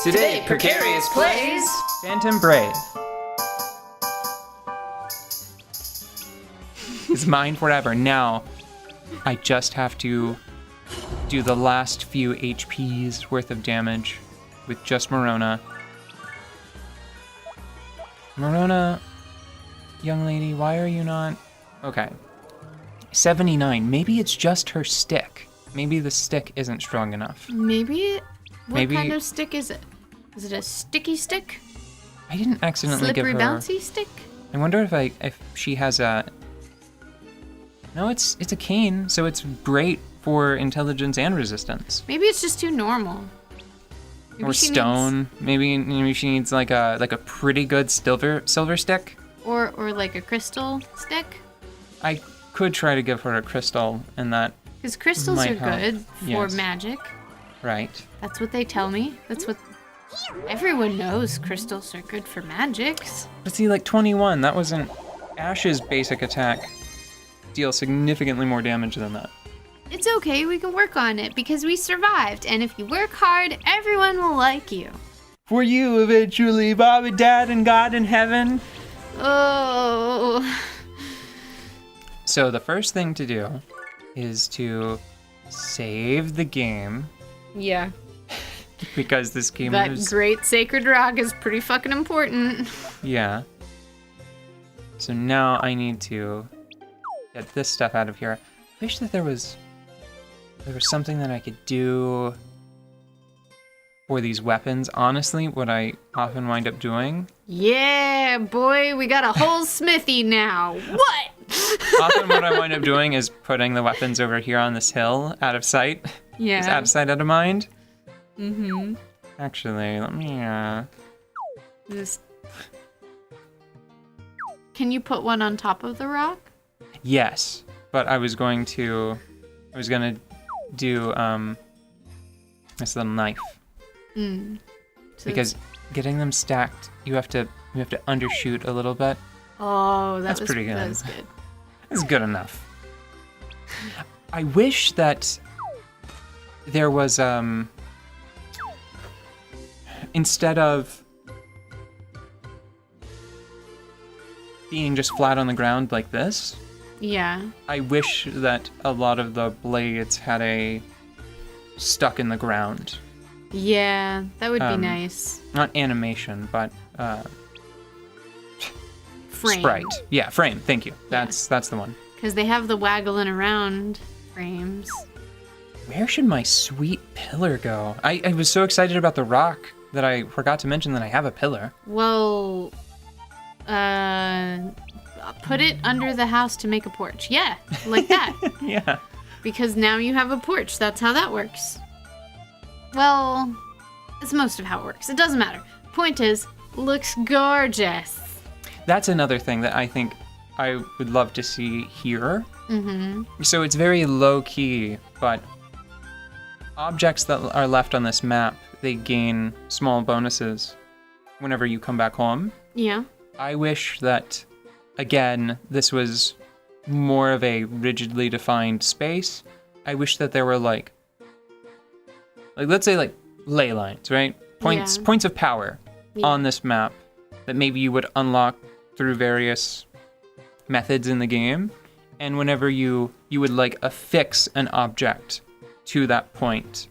Today, Precarious plays Phantom Brave. It's mine forever. Now, I just have to do the last few HP's worth of damage with just Morona. Morona, young lady, why are you not... Okay. 79. Maybe it's just her stick. Maybe the stick isn't strong enough. Maybe... Maybe- What kind of stick is it? Is it a sticky stick? I didn't accidentally Slippery, give her... bouncy stick? I wonder if she has a... No, it's a cane, so it's great for intelligence and resistance. Maybe it's just too normal. Maybe Or she stone. Maybe she needs like a pretty good silver stick. Or like a crystal stick? I could try to give her a crystal, and that Because crystals might are help. good for Yes. magic. right. That's what they tell me. That's what... Everyone knows crystals are good for magics. But see, like 21, that wasn't Ash's basic attack. Deals significantly more damage than that. It's okay, we can work on it because we survived. And if you work hard, everyone will like you. For you, eventually, Mom and Dad and God in heaven. Oh... So the first thing to do is to save the game, Yeah. because this game That is... great sacred rock is pretty fucking important. Yeah. So now I need to get this stuff out of here. I wish that there was something that I could do for these weapons. Honestly, what I often wind up doing, Yeah, boy, we got a whole smithy now. What? often what I wind up doing is putting the weapons over here on this hill, out of sight. Yeah. It's out of sight, out of mind. Mm-hmm. Actually, let me, Just... Can you put one on top of the rock? yes, but I was gonna do, this little knife. Mm. So Because getting them stacked, you have to undershoot a little bit. Oh, That's pretty good. That was good. It's good enough. I wish that there was instead of being just flat on the ground like this, Yeah. I wish that a lot of the blades had a stuck in the ground. Yeah, that would be Um, nice. Not animation, but Frame. sprite. Yeah, frame. Thank you. That's the one. Because they have the waggling around frames. Where should my sweet pillar go? I was so excited about the rock that I forgot to mention that I have a pillar. Well, put it under the house to make a porch. Yeah, like that. Yeah. Because now you have a porch. That's how that works. Well, it's most of how it works. It doesn't matter. Point is, looks gorgeous. That's another thing that I think I would love to see here. Mm-hmm. So it's very low key, but objects that are left on this map, they gain small bonuses whenever you come back home. Yeah. I wish that, again, this was more of a rigidly defined space. I wish that there were like let's say like ley lines, right? Points of power on this map that maybe you would unlock through various methods in the game. And whenever you would like affix an object to that point.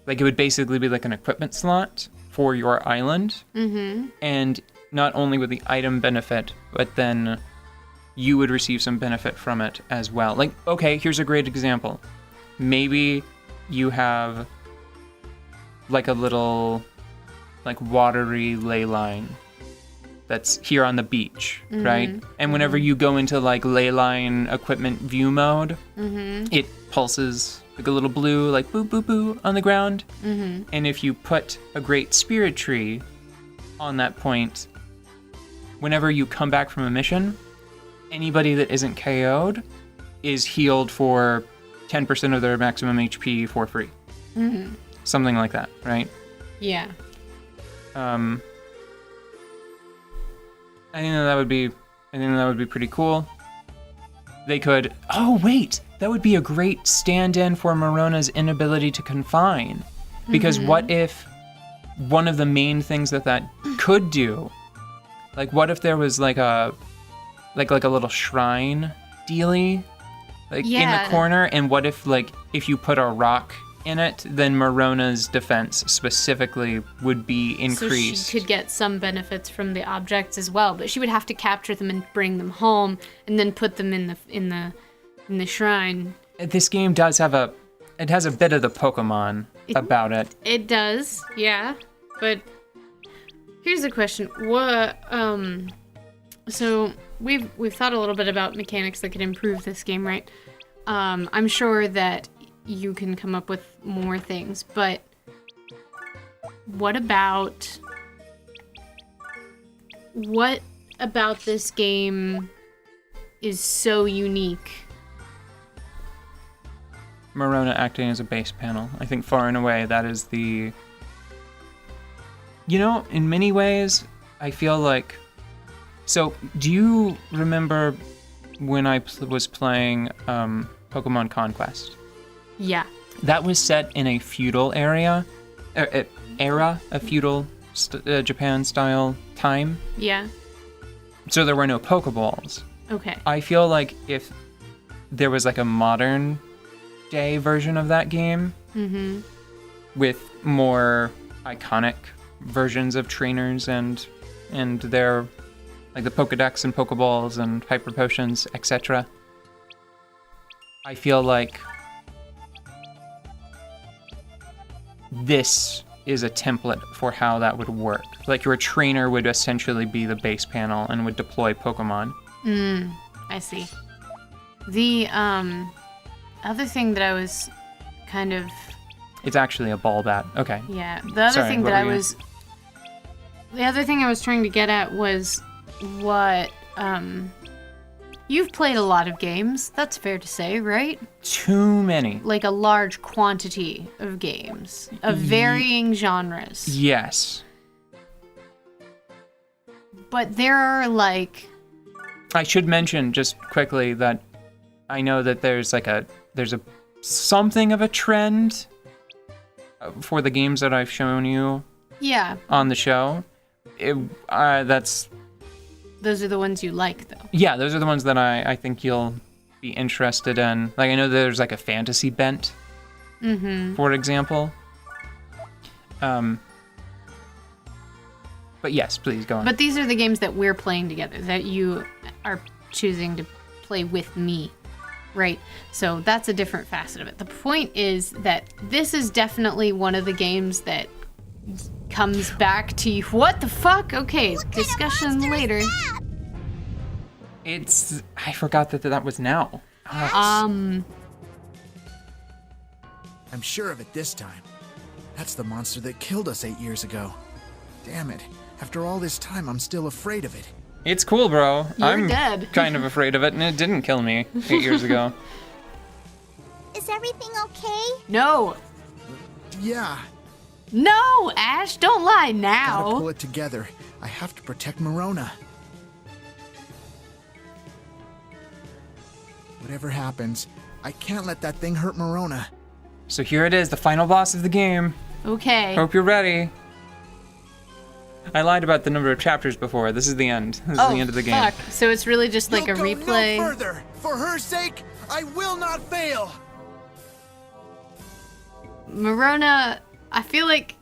Like it would basically be like an equipment slot for your island. Mm-hmm. And not only would the item benefit, but then you would receive some benefit from it as well. Like, okay, here's a great example. Maybe you have like a little like watery ley line that's here on the beach, right? And whenever you go into like ley line equipment view mode, it pulses like a little blue, like boo boo boo on the ground. And if you put a great spirit tree on that point, whenever you come back from a mission, anybody that isn't KO'd is healed for 10% of their maximum HP for free. Something like that, right? Yeah. I think that would be pretty cool. They could, oh wait, that would be a great stand-in for Morona's inability to confine. Because what if one of the main things that could do, like what if there was like a little shrine dealie in the corner, and what if if you put a rock in it, then Morona's defense specifically would be increased. So she could get some benefits from the objects as well, but she would have to capture them and bring them home and then put them in the shrine. This game has a bit of the Pokemon about it. It does, yeah. But here's the question: what? So we've thought a little bit about mechanics that could improve this game, right? I'm sure that you can come up with more things, but what about this game is so unique? Morona acting as a base panel. I think far and away that is the... in many ways, I feel like... So, do you remember when I was playing Pokemon Conquest? Yeah. That was set in a feudal a feudal Japan-style time. Yeah. So there were no Pokeballs. Okay. I feel like if there was a modern day version of that game, with more iconic versions of trainers and their the Pokedex and Pokeballs and Hyper Potions, etc. I feel like this is a template for how that would work. Your trainer would essentially be the base panel and would deploy Pokemon. I see. The other thing that I was kind of... It's actually a ball bat. Okay. Yeah. The other thing that the other thing I was trying to get at was what... You've played a lot of games, that's fair to say, right? Too many. A large quantity of games of varying genres. Yes. But there are I should mention just quickly that I know that there's something of a trend for the games that I've shown you. Yeah. On the show. Those are the ones you like, though. Yeah, those are the ones that I think you'll be interested in. I know there's a fantasy bent, for example. But yes, please go on. But these are the games that we're playing together, that you are choosing to play with me, right? So that's a different facet of it. The point is that this is definitely one of the games that comes back to you. What the fuck? Okay, discussion later. I forgot that was now. I'm sure of it this time. That's the monster that killed us 8 years ago. Damn it. After all this time, I'm still afraid of it. It's cool, bro. I'm dead. kind of afraid of it, and it didn't kill me 8 years ago. Is everything okay? No. Yeah. No, Ash, don't lie Gotta now. pull it together. I have to protect Morona. Whatever happens, I can't let that thing hurt Morona. So here it is, the final boss of the game. Okay. Hope you're ready. I lied about the number of chapters before. This is the end. This is the end of the game. Fuck. So it's really just a You'll go replay. no further. For her sake, I will not fail. Morona, I feel like,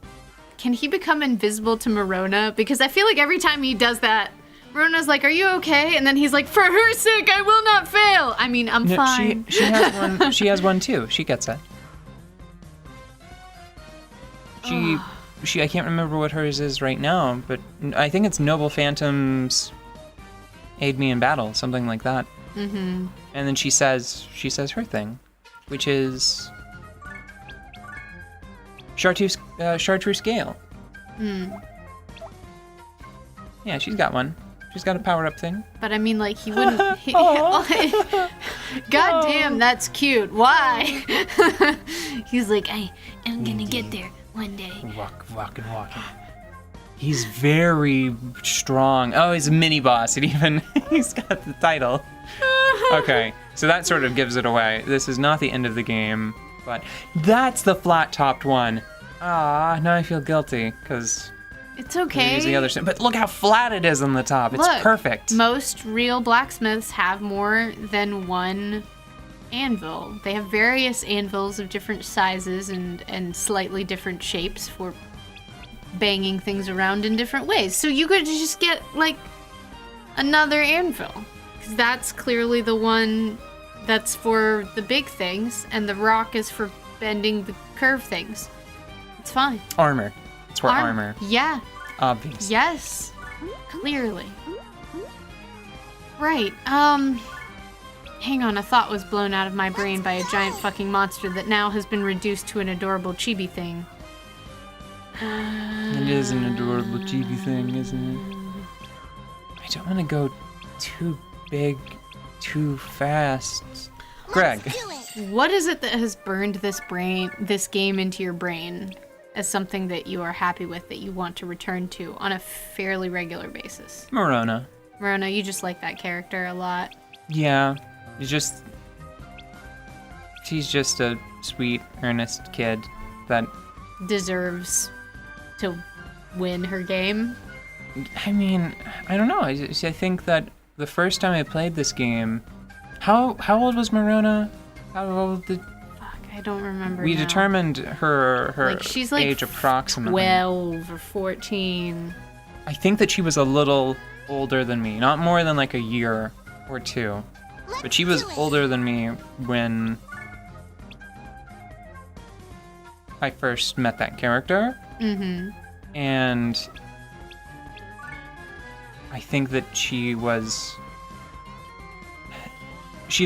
can he become invisible to Morona? Because I feel like every time he does that, Morona's like, are you okay? And then he's like, for her sake, I will not fail. I mean, I'm fine. She has one. She has one too. She gets it. I can't remember what hers is right now, but I think it's Noble Phantoms Aid Me in Battle, something like that. And then she says her thing, which is Chartreuse Gale. Yeah, she's got one. She's got a power-up thing. But I mean, he wouldn't... God damn, that's cute. Why? He's like, I'm gonna get there one day. Walking. He's very strong. Oh, he's a mini-boss. He's got the title. Okay, so that sort of gives it away. This is not the end of the game, but that's the flat-topped one. Now I feel guilty, because It's okay. use the other side. But look how flat it is on the top. It's Look, perfect. Most real blacksmiths have more than one anvil. They have various anvils of different sizes and slightly different shapes for banging things around in different ways. So you could just get, like, another anvil. 'Cause that's clearly the one that's for the big things, and the rock is for bending the curved things. It's fine. Armor. It's for armor. Yeah. Obvious. Yes. Clearly. Right. Hang on, a thought was blown out of my brain by a giant fucking monster that now has been reduced to an adorable chibi thing. It is an adorable chibi thing, isn't it? I don't want to go too big, too fast. Greg. Let's do it. What is it that has burned this game into your brain as something that you are happy with, that you want to return to on a fairly regular basis? Morona. Morona, you just like that character a lot. Yeah. She's just a sweet, earnest kid that... Deserves to win her game. I mean, I don't know. I think that the first time I played this game... How old was Morona? How old did... Fuck, I don't remember We now. determined her Like, she's like age approximately. 12 or 14. I think that she was a little older than me. Not more than like a year or two. But she was older than me when I first met that character. Mm-hmm. And I think that she's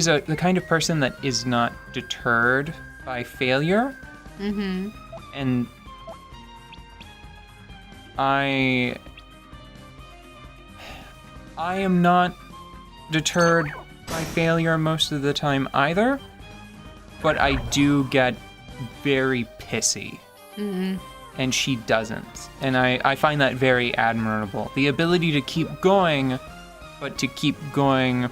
the kind of person that is not deterred by failure. Mm-hmm. And I am not deterred by failure most of the time either, but I do get very pissy. Mm-hmm. And she doesn't. And I find that very admirable. The ability to keep going, but to keep going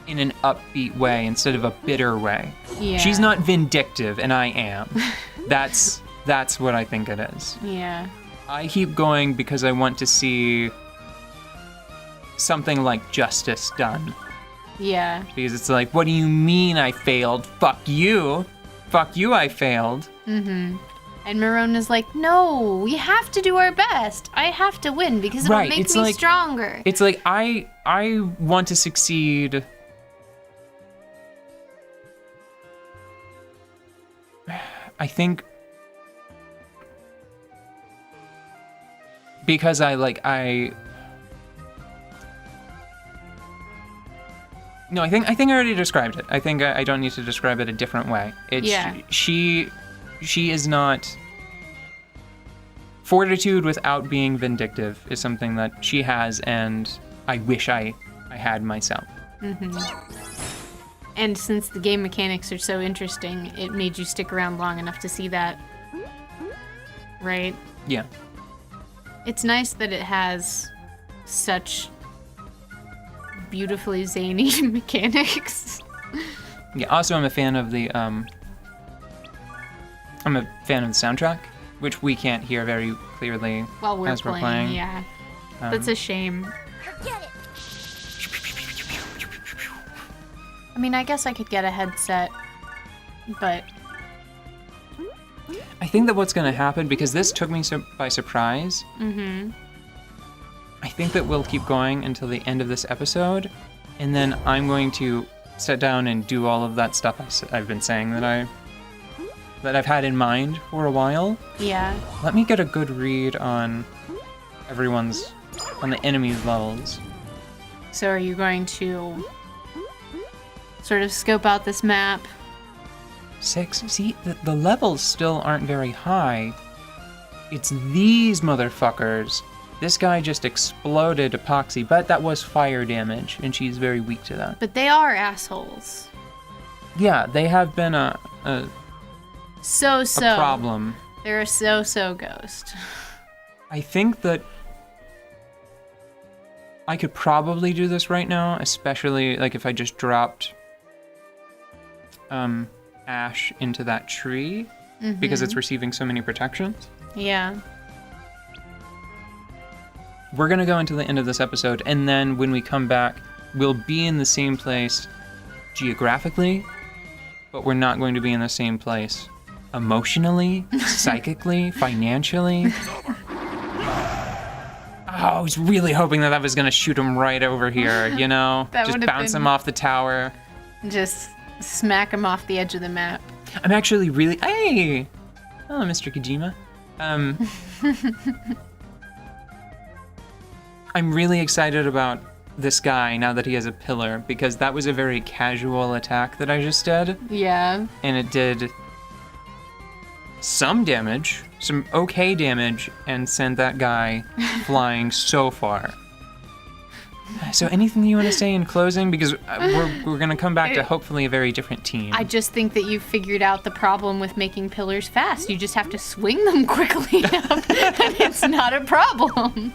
in an upbeat way instead of a bitter way. Yeah. She's not vindictive, and I am. That's what I think it is. Yeah. I keep going because I want to see something like justice done. Yeah. Because it's like, what do you mean I failed? Fuck you. Fuck you, I failed. Mm-hmm. And Morona's like, no, we have to do our best. I have to win because it'll Right, make it's me like- stronger. It's like, I want to succeed. I think because No, I think I already described it. I think I don't need to describe it a different way. Yeah. She is not... Fortitude without being vindictive is something that she has, and I wish I had myself. Mm-hmm. And since the game mechanics are so interesting, it made you stick around long enough to see that. Right? Yeah. It's nice that it has such beautifully zany mechanics. Yeah. Also, I'm a fan of the soundtrack, which we can't hear very clearly While we're as we're playing. Yeah. That's a shame. Get it. I mean, I guess I could get a headset, but I think that what's going to happen, because this took me by surprise, I think that we'll keep going until the end of this episode, and then I'm going to sit down and do all of that stuff I've been saying that I've had in mind for a while. yeah. Let me get a good read on the enemy's levels. So are you going to sort of scope out this map? 6. See, the levels still aren't very high. It's these motherfuckers. This guy just exploded epoxy, but that was fire damage, and she's very weak to that. But they are assholes. Yeah, they have been a So. problem. They're a so ghost. I think that I could probably do this right now, especially like if I just dropped Ash into that tree. because it's receiving so many protections. Yeah. We're going to go into the end of this episode, and then when we come back, we'll be in the same place geographically, but we're not going to be in the same place emotionally, psychically, financially. Oh, I was really hoping that was going to shoot him right over here, you know? That Just would've bounce been- him off the tower. Just smack him off the edge of the map. I'm actually really... Hey! Hello, Mr. Kojima. I'm really excited about this guy now that he has a pillar, because that was a very casual attack that I just did, Yeah. and it did some damage, some okay damage, and sent that guy flying so far. So anything you want to say in closing? Because we're going to come back to hopefully a very different team. I just think that you figured out the problem with making pillars fast. You just have to swing them quickly enough, and it's not a problem.